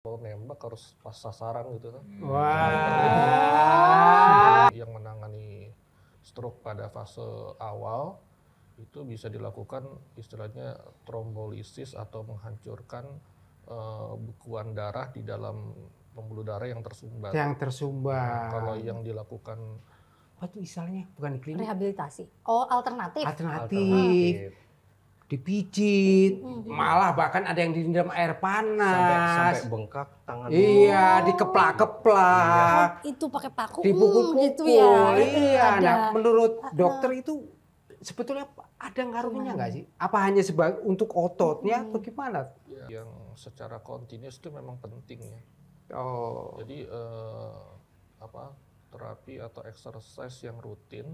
Kalau nembak harus pas sasaran gitu kan. Wah. Yang menangani stroke pada fase awal itu bisa dilakukan istilahnya trombolisis atau menghancurkan bekuan darah di dalam pembuluh darah yang tersumbat. Kalau yang dilakukan apa tuh istilahnya? Bukan di klinik. Rehabilitasi. Oh, alternatif. Alternatif. Dipijit, malah bahkan ada yang direndam air panas. Sampai bengkak tangan. Iya, dikeplak-keplak. Itu pakai paku. Dipukul-pukul. Gitu ya. Iya, Ada. nah menurut dokter itu sebetulnya ada ngaruhnya nggak sih? Apa hanya untuk ototnya atau gimana? yang secara kontinus itu memang penting ya. Oh. Jadi terapi atau exercise yang rutin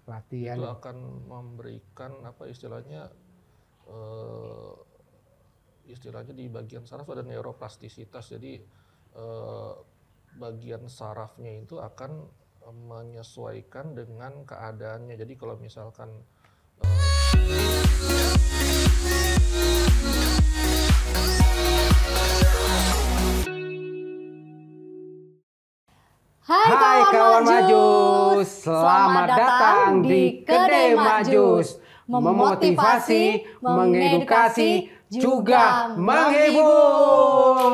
Latihan. itu akan memberikan istilahnya di bagian saraf ada neuroplastisitas. Jadi bagian sarafnya itu akan menyesuaikan dengan keadaannya. Jadi kalau misalkan Hai kawan Majus, selamat datang di Kedai Majus. Memotivasi, mengedukasi, juga menghibur.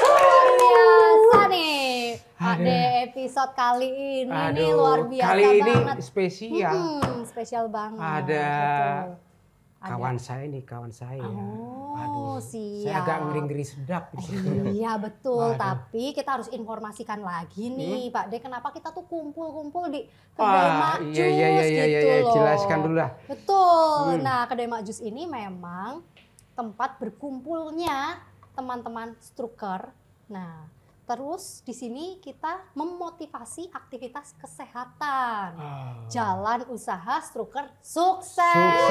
Luar biasa nih. Ada episode kali ini nih luar biasa kali ini banget. spesial. Spesial banget. Ada Betul. kawan saya. Oh, siap. Saya agak ngeri-ngeri sedap. Iya betul, tapi kita harus informasikan lagi nih Pak De, kenapa kita tuh kumpul-kumpul di Kedai Majus gitu loh. Jelaskan dulu lah. Betul, nah Kedai Majus ini memang tempat berkumpulnya teman-teman struker. Nah, terus di sini kita memotivasi aktivitas kesehatan. Jalan usaha struker sukses.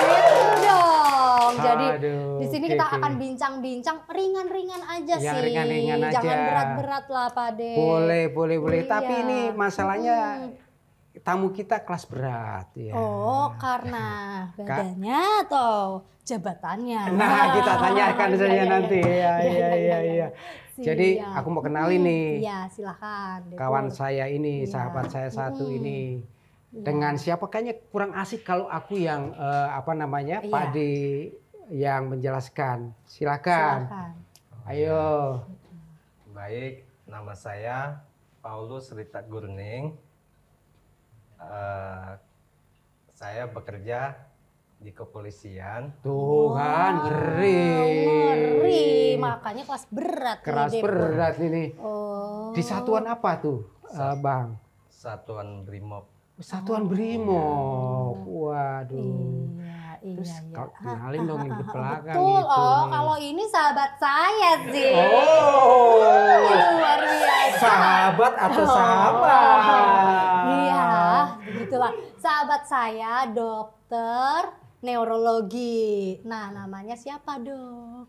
Gitu dong. Jadi di sini kita akan bincang-bincang ringan-ringan aja sih. Ringan-ringan aja. Jangan berat-berat lah Pak De. Boleh. Iya. Tapi ini masalahnya tamu kita kelas berat ya. Oh, karena badannya atau jabatannya? Nah, kita tanyakan saja nanti. Iya. Jadi aku mau kenalin nih. Iya, silakan. Kawan saya ini, sahabat saya satu ini. Dengan siapa kayaknya kurang asik kalau aku yang Pak D yang menjelaskan. Silakan. Ayo. Baik, nama saya Paulus Rita Gurning. Saya bekerja di kepolisian. Tuh kan, Ngeri, makanya kelas berat. Keras berat ini. Oh. Di satuan apa tuh, Bang? Satuan Brimob. Satuan Brimob. Waduh. Iya. Terus kau kenalin dong di belakang Betul, itu. kalau ini sahabat saya sih. Oh. Luar biasa. Sahabat atau sahabat? Iya, begitulah. Sahabat saya dokter neurologi. Nah, namanya siapa, Dok?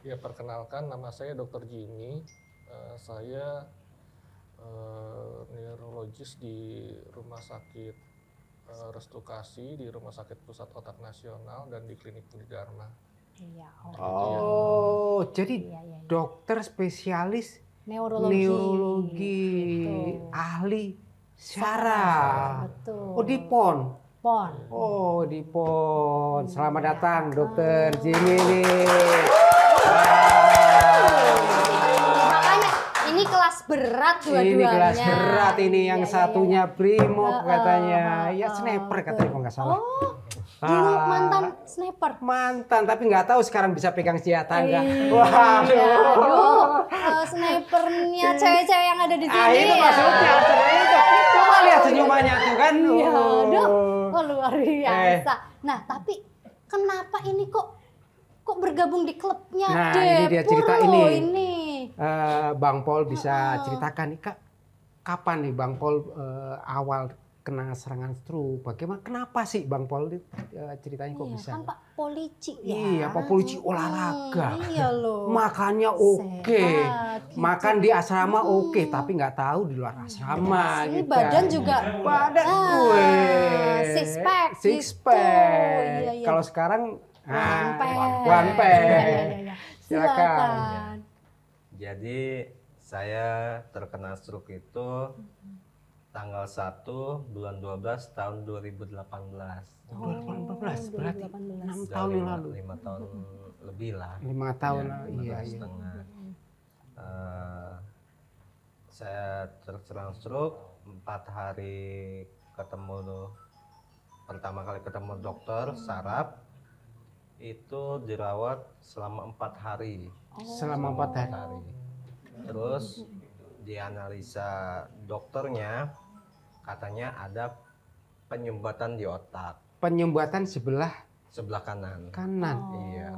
Iya, perkenalkan nama saya Dr. Jimmy. Saya neurologis di Rumah Sakit Restukasi, di Rumah Sakit Pusat Otak Nasional, dan di Klinik Budi Dharma. Iya. Jadi dokter spesialis neurologi. Betul. ahli saraf. Betul. Oh, di PON. PON. Oh, di PON. Selamat datang Dokter Jimmy nih. Makanya ini kelas berat dua-duanya. Ini kelas berat ini yang Iya, satunya Brimob katanya. Ya sniper katanya kalau nggak salah. Oh, dulu mantan sniper. Mantan, tapi nggak tahu sekarang bisa pegang senjata nggak. Waduh, snipernya cewek-cewek yang ada di sini. Itu maksudnya. Coba lihat senyumannya tuh kan. Iya, aduh, luar biasa. Nah, tapi kenapa ini kok bergabung di klubnya? Nah, ini dia cerita ini. Bang Paul bisa ceritakan nih, Kak, kapan nih Bang Paul awal terkena serangan stroke. Bagaimana? Kenapa sih Bang Paul ceritanya kok Iya, bisa? kan Pak Polisi ya. Iya, Pak Polisi olahraga. Iya loh. Makannya oke, Sehat, gitu. makan di asrama oke, tapi nggak tahu di luar asrama. Ini gitu. badan juga Badan six pack six gitu. pack. Iya, iya. Kalau sekarang One pack. one pack. Iya, iya, iya. Silakan. Jadi saya terkena stroke itu tanggal 1 bulan 12 tahun 2018. 2018 berarti 2018. 6 Sudah tahun yang lalu. 5 tahun lebih lah. 5 tahun Ya, lalu. 5 Iya, tahun iya. setengah. Saya terserang stroke 4 hari ketemu, pertama kali ketemu dokter saraf itu dirawat selama 4 hari. Selama 4 hari. Terus dianalisa dokternya katanya ada penyumbatan di otak Penyumbatan sebelah kanan. kanan. Iya.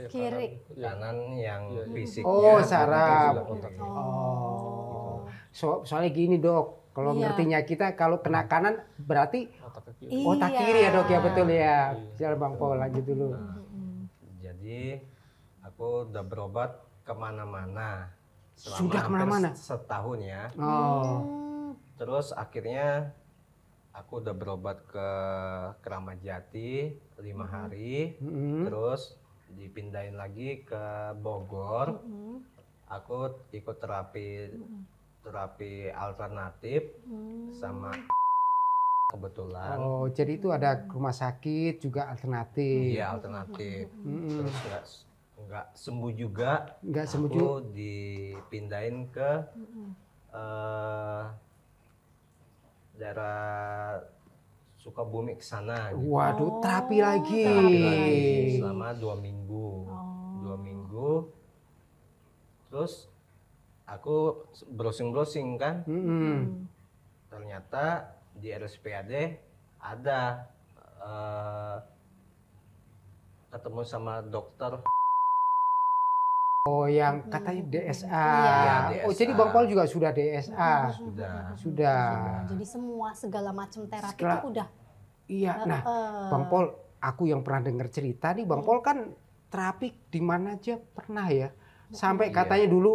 Kiri. Kanan yang fisiknya. Oh, saraf. Kiri. Oh. Soalnya gini, Dok. Kalau Iya. ngertinya kita kalau kena kanan berarti Otak ke kiri. Iya. otak kiri ya, Dok ya, betul ya. Silakan Bang Paul lanjut dulu. Jadi aku udah berobat kemana-mana. Selama Sudah hampir kemana-mana? Setahun ya. Oh. Terus akhirnya aku udah berobat ke Keramat Jati 5 hari. Mm-mm. Terus dipindahin lagi ke Bogor. Aku ikut terapi alternatif sama kebetulan. Oh, jadi itu ada rumah sakit juga alternatif. Iya, alternatif. Mm-mm. Terus nggak sembuh juga. Nggak sembuh Aku juga. dipindahin ke daerah Sukabumi ke sana. Gitu. Waduh, terapi lagi. Terapi lagi selama 2 minggu. 2 minggu. Terus aku browsing kan. Mm-mm. Ternyata di RSPAD ada ketemu sama dokter. Oh, yang katanya DSA. Iya, Oh, DSA. jadi Bang Paul juga sudah DSA. Sudah. Jadi semua segala macam terapi Segala- itu udah. Iya. Nah, Bang Paul, aku yang pernah dengar cerita nih, Bang Paul kan terapi di mana aja pernah ya. Sampai Iya. katanya dulu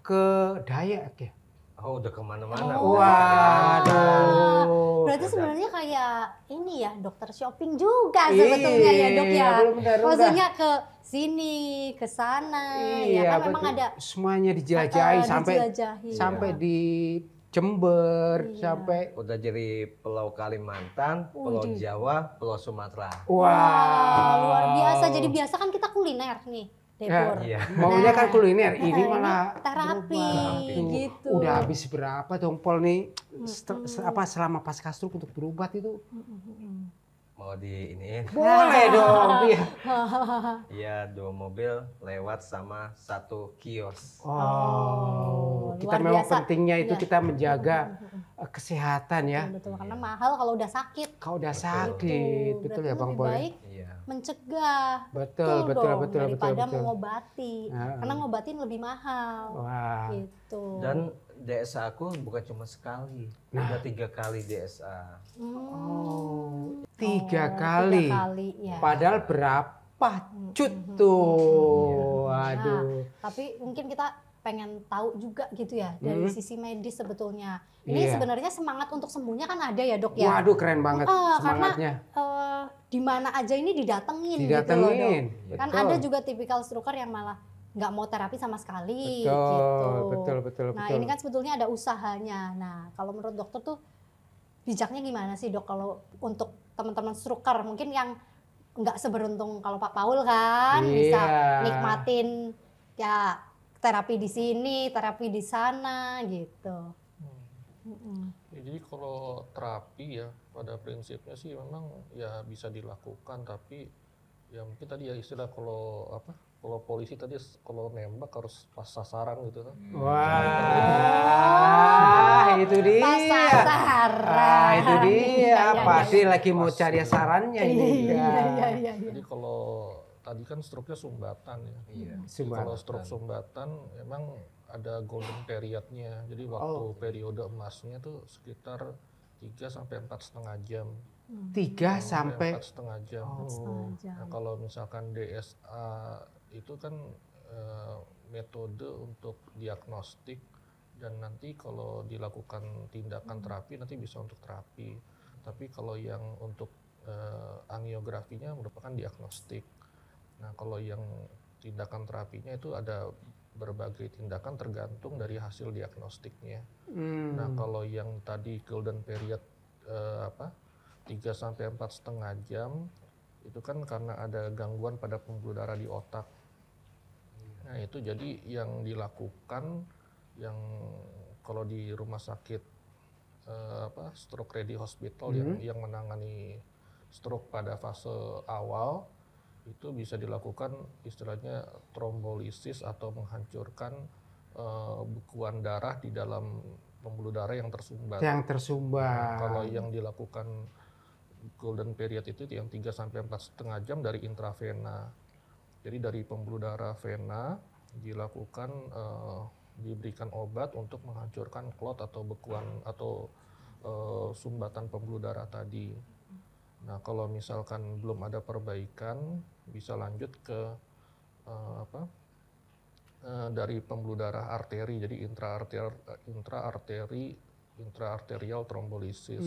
ke Dayak ya. Oh, udah kemana-mana. Oh. Waduh. Berarti sebenarnya kayak ini ya, dokter shopping juga sebetulnya ya, Dok ya. Iya, benar, Maksudnya ke sini, ke sana, ya kan memang betul. ada Semuanya dijelajahi sampai dijelajahi. sampai di Jember, Iya. sampai Udah jadi Pulau Kalimantan, Pulau Widih. Jawa, Pulau Sumatera. Wah, luar biasa. Jadi biasa kan kita kuliner nih, Depur. Iya. maunya kan Nah, kuliner, ini ini malah terapi, berobat. gitu. Udah habis berapa dong Pol nih selama pasca stroke untuk berobat itu? Mau di ini Boleh dong. Iya. ya 2 mobil lewat sama 1 kios. Oh, kita luar memang biasa. pentingnya itu Iya. kita menjaga kesehatan ya. Betul, karena mahal kalau udah sakit. Kalau udah Betul. sakit, Tuh, betul berarti ya Bang lebih Pol. Ya? baik Iya. mencegah. Betul, betul, dong, betul, betul, daripada betul. mengobati. Heeh. Karena ngobatin lebih mahal. Wah. Gitu. Dan DSA aku bukan cuma sekali, udah 3 kali DSA. Oh, Oh, 3 kali. 3 kali ya. Padahal berapa cut tuh. Waduh. Tapi mungkin kita pengen tahu juga gitu ya dari sisi medis sebetulnya. Ini Iya. sebenarnya semangat untuk sembuhnya kan ada ya, Dok ya. Waduh, keren banget Karena semangatnya. di mana aja ini didatengin, gitu loh, Didatengin. Dok. Kan Betul. ada juga tipikal stroker yang malah nggak mau terapi sama sekali Betul, gitu. betul, Nah, betul. ini kan sebetulnya ada usahanya. Nah, kalau menurut dokter tuh bijaknya gimana sih, Dok, kalau untuk teman-teman stroker mungkin yang nggak seberuntung kalau Pak Paul kan bisa Iya. nikmatin ya terapi di sini, terapi di sana gitu. Ya, jadi kalau terapi ya pada prinsipnya sih memang ya bisa dilakukan, tapi ya mungkin tadi ya istilah kalau polisi tadi kalau nembak harus pas sasaran gitu kan. Wah, itu dia. Pas sasaran. Ah, itu dia. Iya, iya, Pasti iya. lagi mau cari sarannya ini. Iya. Jadi kalau tadi kan stroke-nya sumbatan ya. Iya. Sumbatan. Kalau stroke sumbatan memang ada golden period-nya. Jadi waktu periode emasnya tuh sekitar 3 sampai 4,5 jam. 3 sampai 4,5 jam. Setengah jam. Nah, kalau misalkan DSA itu kan metode untuk diagnostik, dan nanti kalau dilakukan tindakan terapi nanti bisa untuk terapi. Tapi kalau yang untuk angiografinya merupakan diagnostik. Nah, kalau yang tindakan terapinya itu ada berbagai tindakan tergantung dari hasil diagnostiknya. Nah, kalau yang tadi golden period 3 sampai 4,5 jam itu kan karena ada gangguan pada pembuluh darah di otak. Nah, itu jadi yang dilakukan yang kalau di rumah sakit Stroke Ready Hospital yang menangani stroke pada fase awal itu bisa dilakukan istilahnya trombolisis atau menghancurkan bekuan darah di dalam pembuluh darah yang tersumbat. Nah, kalau yang dilakukan golden period itu yang 3 sampai 4,5 jam dari intravena. Jadi dari pembuluh darah vena dilakukan diberikan obat untuk menghancurkan klot atau bekuan atau sumbatan pembuluh darah tadi. Nah, kalau misalkan belum ada perbaikan bisa lanjut ke dari pembuluh darah arteri, jadi intraarterial trombolisis.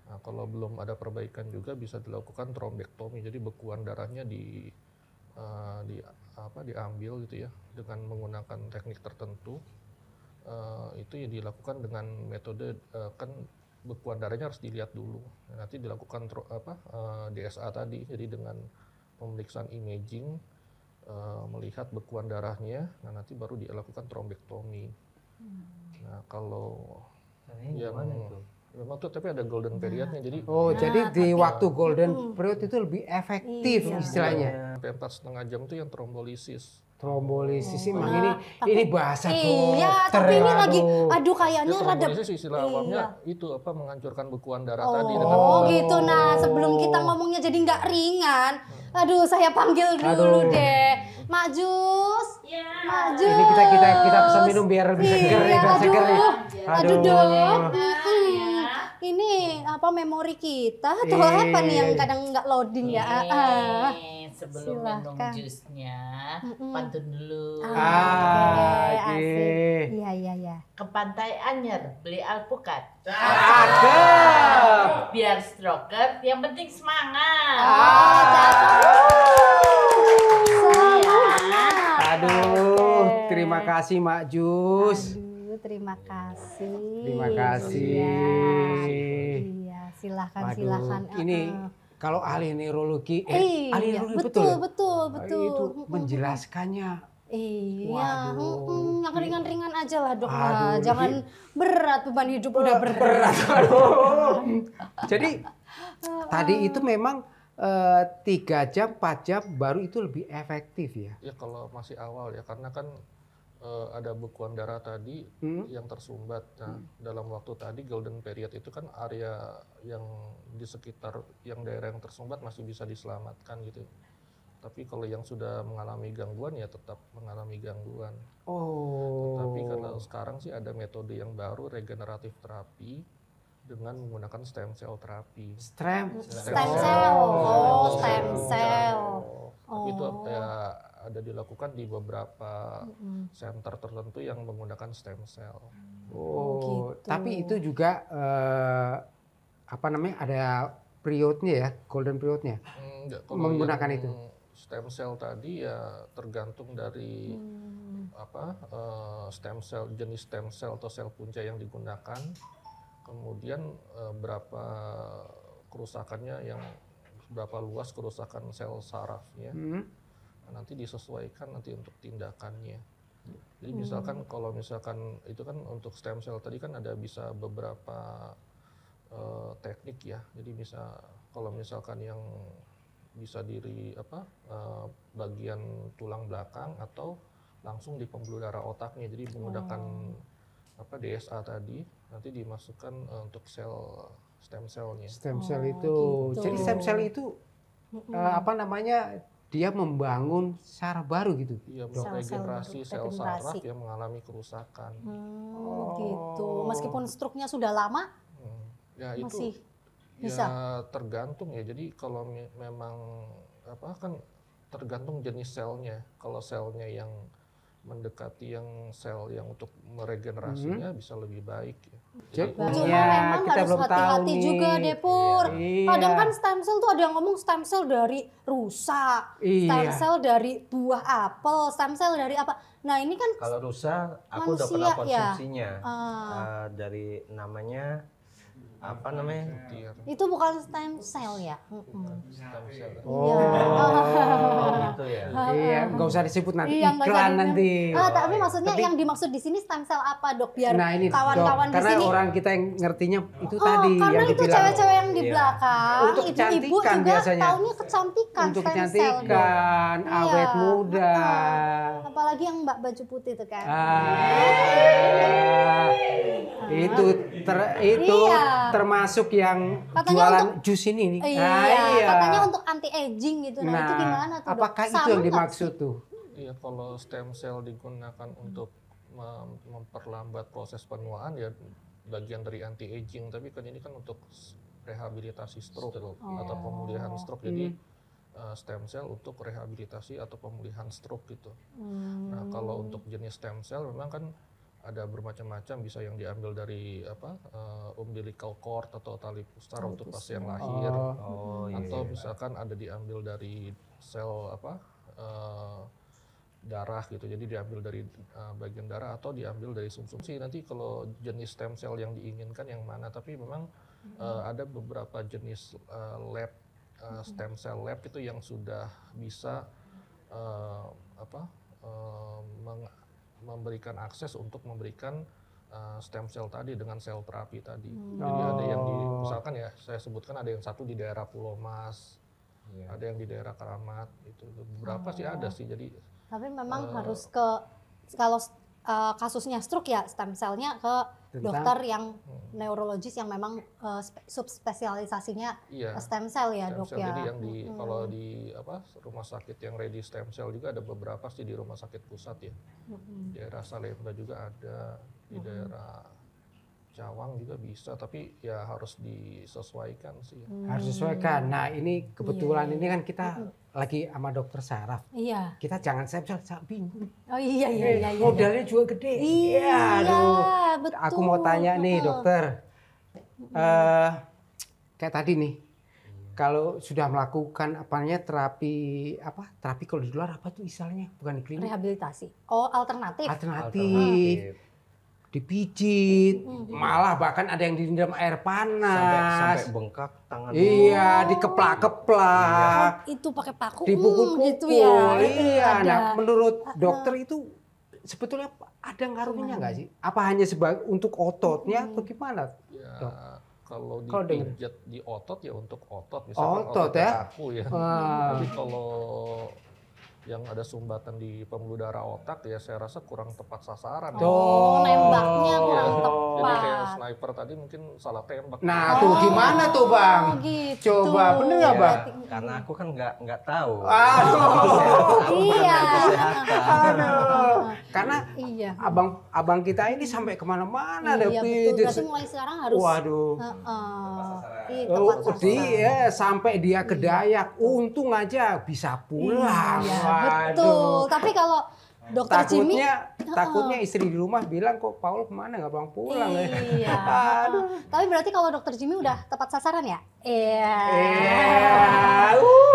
Nah, kalau belum ada perbaikan juga bisa dilakukan trombektomi, jadi bekuan darahnya diambil gitu ya dengan menggunakan teknik tertentu. Itu yang dilakukan dengan metode kan bekuan darahnya harus dilihat dulu. Nanti dilakukan DSA tadi, jadi dengan pemeriksaan imaging melihat bekuan darahnya, nah nanti baru dilakukan trombektomi. Nah, kalau yang memang tuh tapi ada golden periodnya, jadi jadi di waktu golden period itu lebih efektif istilahnya. sampai 4,5 jam itu yang trombolisis. Trombolisis emang ini bahasa Iya, dokter. tapi ini lagi aduh kayaknya rada. Trombolisis istilah awamnya itu menghancurkan bekuan darah tadi dengan gitu. Nah, sebelum kita ngomongnya jadi nggak ringan, aduh saya panggil dulu deh, Mak Jus. Mak Jus. Ini kita pesan minum biar lebih seger nih, biar seger nih. Aduh dong. Ini memori kita atau apa nih yang kadang nggak loading ya? Sebelum minum jusnya, pantun dulu. Asik. Iya. Ke Pantai Anyer beli alpukat. Cakep. Biar stroker, yang penting semangat. Aduh, terima kasih Mak Jus. Terima kasih. Terima kasih. Iya, silakan. Ini kalau ahli neurologi, ahli neurologi betul. Itu menjelaskannya. Iya, yang ringan-ringan aja lah dok. Jangan berat, beban hidup udah berat. Jadi tadi itu memang 3 jam, 4 jam baru itu lebih efektif ya? Ya kalau masih awal ya, karena kan ada bekuan darah tadi yang tersumbat. Nah, dalam waktu tadi golden period itu kan area yang di sekitar yang daerah yang tersumbat masih bisa diselamatkan gitu. Tapi kalau yang sudah mengalami gangguan ya tetap mengalami gangguan. Tapi kalau sekarang sih ada metode yang baru, regeneratif terapi dengan menggunakan stem cell terapi. Stem cell. Tapi itu ada dilakukan di beberapa center tertentu yang menggunakan stem cell. Gitu. Tapi itu juga ada periodnya ya, golden periodnya. Enggak, kalau menggunakan yang itu. Stem cell tadi ya tergantung dari jenis stem cell atau sel punca yang digunakan. Kemudian berapa kerusakannya, berapa luas kerusakan sel sarafnya. Nanti disesuaikan nanti untuk tindakannya. Jadi misalkan kalau misalkan itu kan untuk stem cell tadi kan ada bisa beberapa teknik ya. Jadi bisa kalau misalkan yang bisa bagian tulang belakang atau langsung di pembuluh darah otaknya. Jadi menggunakan DSA tadi nanti dimasukkan untuk stem cellnya. Stem cell itu. Gitu. Jadi stem cell itu dia membangun saraf baru gitu. Iya, regenerasi sel saraf yang mengalami kerusakan. Gitu. Meskipun struknya sudah lama, Ya itu Masih bisa? ya tergantung ya. Jadi kalau memang apa kan tergantung jenis selnya. Kalau selnya yang mendekati yang sel yang untuk meregenerasinya bisa lebih baik ya. Jadi, Cuma Ya, memang kita harus belum tahu hati-hati nih. juga deh Pur. Iya. Kadang kan stem cell tuh ada yang ngomong stem cell dari rusa, stem Iya. cell dari buah apel, stem cell dari apa. Nah ini kan Kalau rusa, aku udah Manusia, pernah ya? konsumsinya. Ah. Dari namanya apa namanya? Tier. itu bukan stem cell ya. Stem cell. Oh. Oh gitu ya. Iya, nggak usah disebut nanti Iya, nggak iklan jadi- nanti. Tapi maksudnya Tapi- yang dimaksud di sini stem cell apa dok? Biar Nah ini kawan-kawan Dok, di karena sini. orang kita yang ngertinya itu Oh, tadi karena yang itu dibilang cewek-cewek yang di Iya. belakang, Untuk ibu-ibu kecantikan juga biasanya. taunya kecantikan untuk stem cell. Dok. kecantikan, awet Iya. muda. Apalagi yang mbak baju putih itu kan. Itu itu Iya. termasuk yang Katanya jualan untuk- jus ini nih. Iya, katanya untuk anti aging gitu. Nah, itu gimana tuh dok? apakah itu Sama yang nggak dimaksud sih? tuh? Iya, kalau stem cell digunakan untuk memperlambat proses penuaan ya bagian dari anti aging, tapi kan ini kan untuk rehabilitasi stroke atau pemulihan stroke. Jadi stem cell untuk rehabilitasi atau pemulihan stroke gitu. Nah, kalau untuk jenis stem cell memang kan ada bermacam-macam, bisa yang diambil dari umbilical cord atau tali pusar untuk pasien yang lahir, Oh iya. atau misalkan ada diambil dari sel darah gitu, jadi diambil dari bagian darah atau diambil dari sumsum. Nanti kalau jenis stem cell yang diinginkan yang mana, tapi memang ada beberapa jenis lab stem cell lab itu yang sudah bisa memberikan akses untuk memberikan stem cell tadi dengan sel terapi tadi. Jadi ada yang misalkan ya saya sebutkan, ada yang satu di daerah Pulau Mas, ada yang di daerah Keramat, itu beberapa sih ada sih. Jadi Tapi memang harus ke kalau kasusnya stroke ya stem cellnya ke dokter yang neurologis yang memang subspesialisasinya iya, stem cell ya stem dok cell. ya. Jadi yang kalau di rumah sakit yang ready stem cell juga ada beberapa sih di rumah sakit pusat ya. Di daerah Salemba juga ada, di daerah Cawang juga bisa, tapi ya harus disesuaikan sih. Harus sesuaikan. Nah ini kebetulan ini kan kita lagi sama dokter saraf. Iya. Kita jangan stem cell bingung. Oh iya. Modalnya juga gede. Iya, aduh. betul. Aku mau tanya nih dokter, kayak tadi nih, kalau sudah melakukan terapi kalau di luar apa tuh istilahnya, bukan di klinik, Rehabilitasi. Oh alternatif. alternatif, dipijit, malah bahkan ada yang direndam air panas, Sampai bengkak tangan. iya, dikeplak-keplak, Itu pakai paku. dipukul-pukul, gitu ya. iya. Ada. Nah, menurut dokter itu sebetulnya ada ngaruhnya nggak sih? Apa hanya untuk ototnya atau gimana? Ya, Dok. kalau Kalau dengan- dipijat di otot ya untuk otot, misalkan Otot ototnya ya? kaku ya. Wah. Tapi kalau yang ada sumbatan di pembuluh darah otak ya saya rasa kurang tepat sasaran. ya. Oh, nembaknya kurang Iya. tepat. Jadi kayak sniper tadi mungkin salah tembak. Nah, tuh gimana tuh Bang? Oh, gitu. Coba, bener nggak, Bang? Karena aku kan nggak tahu. Iya. Karena Iya. abang kita ini sampai kemana-mana ada Iya betul. pijit. Berarti mulai sekarang harus. Waduh. Tepat sasaran. Dia sampai dia ke Dayak, untung aja bisa pulang. Iya, Waduh. betul. Tapi kalau dokter Jimmy Takutnya istri di rumah bilang kok Paul kemana nggak bang pulang ya. Iya. Tapi berarti kalau dokter Jimmy udah tepat sasaran ya? Iya.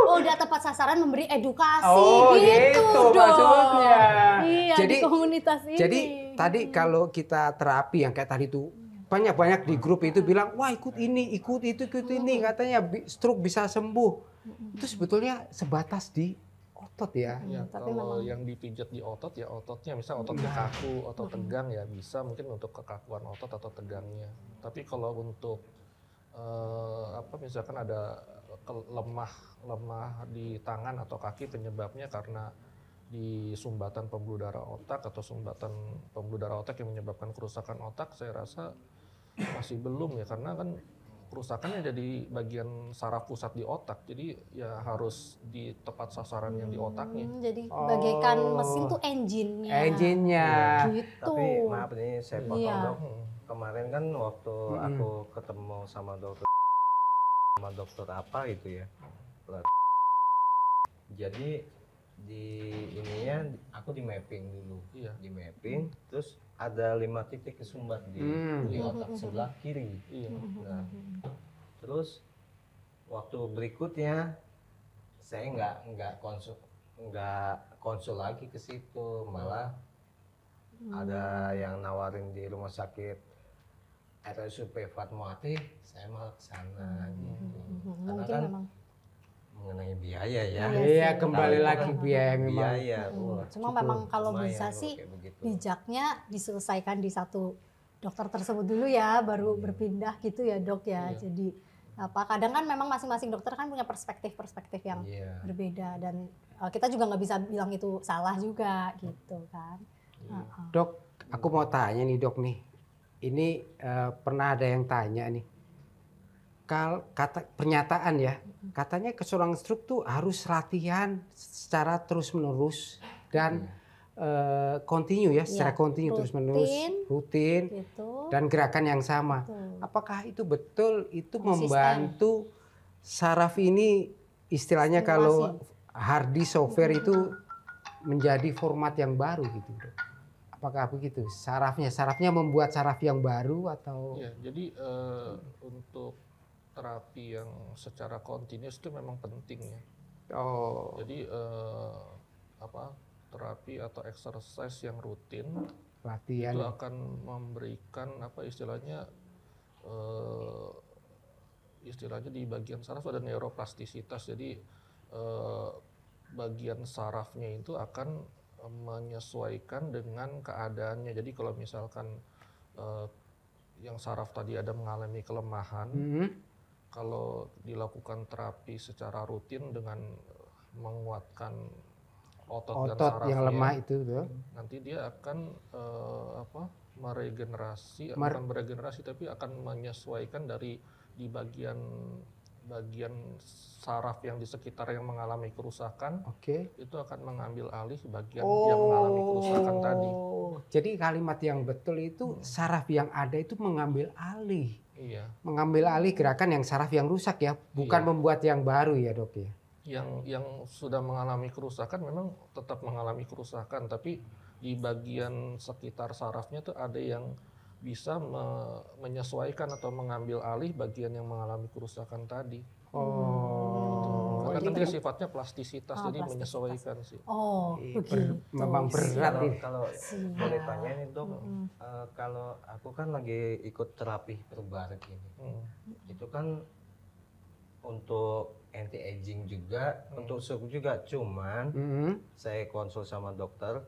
Udah tepat sasaran memberi edukasi Oh gitu dong. maksudnya. Iya, di komunitas ini. Jadi tadi kalau kita terapi yang kayak tadi tuh banyak di grup itu bilang wah ikut ini, ikut itu, ikut ini katanya stroke bisa sembuh. Itu sebetulnya sebatas di otot ya. Ya, tapi kalau memang- yang dipijat di otot ya ototnya, misal ototnya kaku atau tegang ya bisa mungkin untuk kekakuan otot atau tegangnya. Tapi kalau untuk misalkan ada lemah di tangan atau kaki penyebabnya karena di sumbatan pembuluh darah otak atau sumbatan pembuluh darah otak yang menyebabkan kerusakan otak, saya rasa masih belum ya, karena kan kerusakannya jadi bagian saraf pusat di otak, jadi ya harus di tepat sasaran yang di otaknya. Jadi bagaikan mesin tuh engine-nya. Engine-nya. Gitu. Tapi maaf ini saya potong Iya. dok. kemarin kan waktu aku ketemu sama dokter apa gitu ya. Jadi di ininya aku di mapping dulu. Iya. Di mapping terus ada 5 titik kesumbat di otak sebelah kiri. Iya. Nah, terus waktu berikutnya saya nggak konsul lagi ke situ, malah ada yang nawarin di rumah sakit RSUP Fatmawati, saya malah ke sana gitu. Karena Mungkin kan memang. mengenai biaya ya. Iya, kembali Kalau lagi biaya memang. Biaya. Wah, Cuma memang kalau lumayan bisa kalau sih kayak begitu. bijaknya diselesaikan di satu dokter tersebut dulu ya, baru berpindah gitu ya dok ya. Iya. Jadi kadang kan memang masing-masing dokter kan punya perspektif yang Iya. berbeda dan kita juga nggak bisa bilang itu salah juga gitu kan. Dok, aku mau tanya nih dok nih. Ini pernah ada yang tanya nih. Kata pernyataan ya, katanya seorang stroke tuh harus latihan secara terus-menerus dan continue ya, secara continue terus-menerus, rutin gitu. dan gerakan yang sama. Betul. Apakah itu betul? Itu Konsisten. membantu saraf ini istilahnya kalau hard disk software itu menjadi format yang baru gitu, dok. Apakah begitu? Sarafnya membuat saraf yang baru atau? Iya, jadi untuk terapi yang secara continuous itu memang penting ya. Oh, Jadi terapi atau exercise yang rutin latihan. itu akan memberikan istilahnya di bagian saraf ada neuroplastisitas. Jadi bagian sarafnya itu akan menyesuaikan dengan keadaannya. Jadi kalau misalkan yang saraf tadi ada mengalami kelemahan, kalau dilakukan terapi secara rutin dengan menguatkan otot dan sarafnya, yang lemah itu tuh. nanti dia akan bukan meregenerasi tapi akan menyesuaikan di bagian saraf yang di sekitar yang mengalami kerusakan. Oke. Itu akan mengambil alih bagian yang mengalami kerusakan tadi. Jadi kalimat yang betul itu saraf yang ada itu mengambil alih. Iya. Mengambil alih gerakan yang saraf yang rusak ya, bukan membuat yang baru ya dok ya. Yang sudah mengalami kerusakan memang tetap mengalami kerusakan, tapi di bagian sekitar sarafnya tuh ada yang bisa menyesuaikan atau mengambil alih bagian yang mengalami kerusakan tadi. Karena kan dia sifatnya plastisitas, jadi menyesuaikan sih. Oh, begitu. Memang berat ini. Kalau boleh tanya nih dok, kalau aku kan lagi ikut terapi perbarik ini, itu kan untuk anti aging juga, untuk stroke juga, cuman saya konsul sama dokter.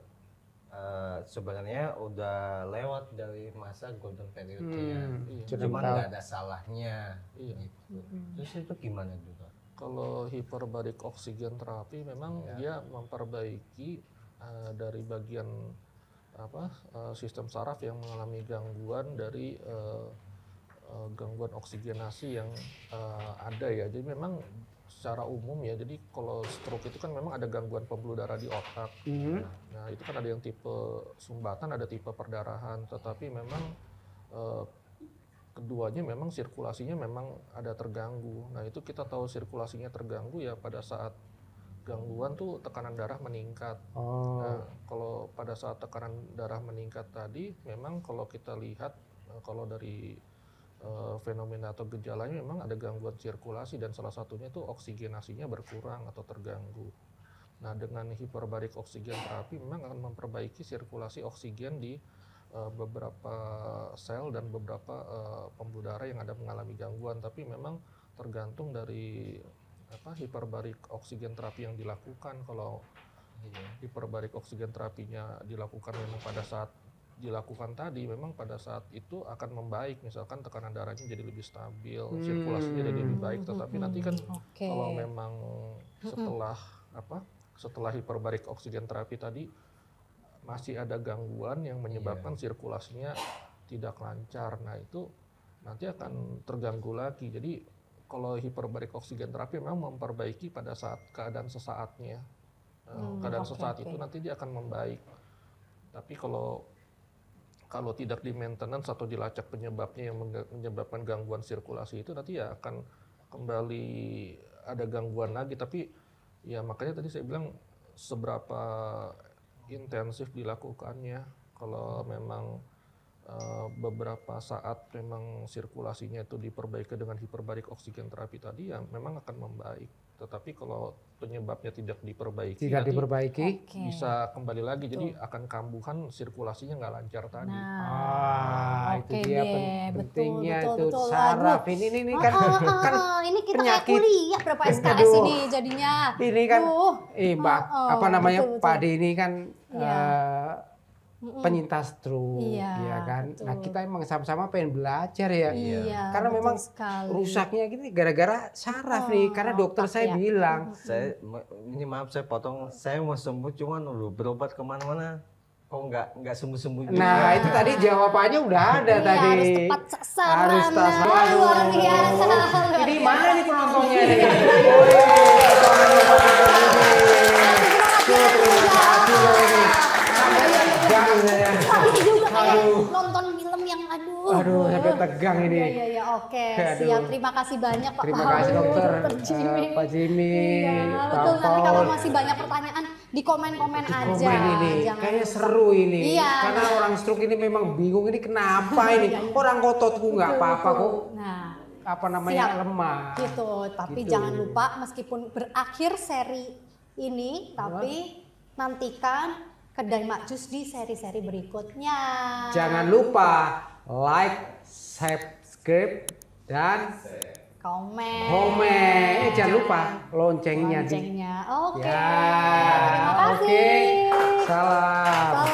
Sebenarnya udah lewat dari masa golden period-nya, cuman nggak ada salahnya. Gitu. Terus itu gimana juga? Kalau hyperbaric oxygen terapi memang dia memperbaiki dari bagian sistem saraf yang mengalami gangguan dari gangguan oksigenasi yang ada ya. Jadi memang secara umum ya, jadi kalau stroke itu kan memang ada gangguan pembuluh darah di otak. Nah itu kan ada yang tipe sumbatan, ada tipe perdarahan, tetapi memang keduanya memang sirkulasinya memang ada terganggu. Nah itu kita tahu sirkulasinya terganggu ya pada saat gangguan tuh tekanan darah meningkat. Nah kalau pada saat tekanan darah meningkat tadi, memang kalau kita lihat kalau dari fenomena atau gejalanya memang ada gangguan sirkulasi dan salah satunya itu oksigenasinya berkurang atau terganggu. Nah dengan hyperbaric oxygen terapi memang akan memperbaiki sirkulasi oksigen di beberapa sel dan beberapa pembuluh darah yang ada mengalami gangguan, tapi memang tergantung dari hyperbaric oxygen terapi yang dilakukan. Kalau hyperbaric oxygen terapinya dilakukan memang pada saat dilakukan tadi, memang pada saat itu akan membaik, misalkan tekanan darahnya jadi lebih stabil, sirkulasinya jadi lebih baik. Tetapi nanti kan kalau memang setelah hyperbaric oxygen terapi tadi masih ada gangguan yang menyebabkan sirkulasinya tidak lancar, nah itu nanti akan terganggu lagi. Jadi kalau hyperbaric oxygen terapi memang memperbaiki pada saat keadaan sesaatnya, keadaan sesaat itu nanti dia akan membaik. Tapi kalau kalau tidak di maintenance atau dilacak penyebabnya yang menyebabkan gangguan sirkulasi itu nanti ya akan kembali ada gangguan lagi. Tapi ya makanya tadi saya bilang seberapa intensif dilakukannya. Kalau memang beberapa saat memang sirkulasinya itu diperbaiki dengan hiperbarik oksigen terapi tadi ya memang akan membaik. Tetapi kalau penyebabnya tidak diperbaiki, bisa kembali lagi. Jadi akan kambuhan sirkulasinya nggak lancar tadi. Itu dia pentingnya tuh saraf. Ini kan ini kita penyakit. kayak kuliah berapa SKS ini jadinya. Ini kan, Pak D ini kan penyintas stroke, ya kan. Betul. Nah kita emang sama-sama pengen belajar ya, karena memang rusaknya gini gara-gara saraf nih. Karena dokter saya bilang, ini maaf saya potong, saya mau sembuh cuman berobat kemana-mana, kok nggak sembuh-sembuh juga. Nah itu tadi jawabannya udah ada tadi. Harus tepat sasaran. Harus tepat sasaran. Luar biasa. Ini mana nih penontonnya nih? Ini juga kayak nonton film yang aduh sampai tegang ini. Iya, oke. Siap, terima kasih banyak Pak. Terima kasih dokter. Pak Jimmy. Betul, nanti kalau masih banyak pertanyaan di komen-komen aja. Kayaknya seru ini. Karena orang stroke ini memang bingung ini kenapa ini. Orang ototku nggak apa-apa kok. Nah, lemah. Gitu, tapi jangan lupa meskipun berakhir seri ini, tapi nantikan Kedai Mak Jus di seri-seri berikutnya. Jangan lupa like, subscribe, dan komen. Jangan lupa loncengnya. Oke. Ya, Terima kasih. Salam.